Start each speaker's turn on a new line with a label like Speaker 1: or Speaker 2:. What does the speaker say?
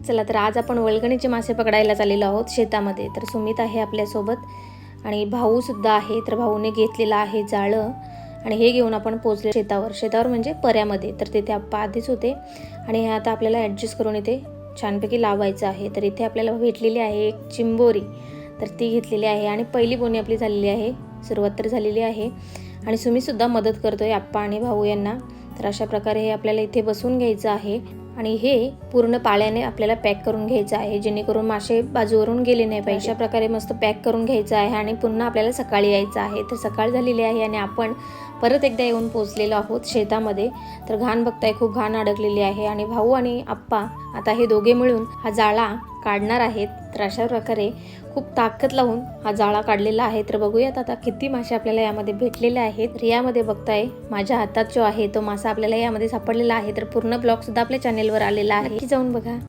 Speaker 1: चला तर आज आपण वल्गणीचे मासे पकडायला चाललेलो आहोत शेतामध्ये। तर सुमित आहे आपल्यासोबत आणि भाऊ सुद्धा आहे। तर भाऊने घेतलेला आहे जाळं आणि हे घेऊन आपण पोहोचले शेतावर म्हणजे पर्यामध्ये। तर तिथे आप्पा आधीच होते आणि हे आता आपल्याला ॲडजस्ट करून इथे छानपैकी लावायचं आहे। तर इथे आपल्याला भेटलेली आहे एक चिंबोरी, तर ती घेतलेली आहे आणि पहिली बोनी आपली झालेली आहे, सुरुवात तर झालेली आहे आणि सुमित सुद्धा मदत करतोय आप्पा आणि भाऊ यांना। तर अशा प्रकारे हे आपल्याला इथे बसून घ्यायचं आहे आणि हे पूर्ण पाळ्याने आपल्याला पॅक करून घ्यायचं आहे, जेणेकरून मासे बाजूवरून गेले नाही पाहिजे। अशा प्रकारे मस्त पॅक करून घ्यायचं आहे आणि पुन्हा आपल्याला सकाळी यायचं आहे। तर सकाळ झालेली आहे आणि आपण परत एकदा येऊन पोहोचलेलो आहोत शेतामध्ये। तर घाण बघताय, खूप घाण अडकलेली आहे आणि भाऊ आणि आप्पा आता हे दोघे मिळून हा जाळा काढणार आहेत। तर अशा प्रकारे खूप ताकद लावून हा जाळा काढलेला आहे। तर बघूयात आता किती मासे आपल्याला यामध्ये भेटलेले आहेत। तर यामध्ये बघताय माझ्या हातात जो आहे तो मासा आपल्याला यामध्ये सापडलेला आहे। तर पूर्ण ब्लॉग सुद्धा आपल्या चॅनेलवर आलेला आहे, की जाऊन बघा।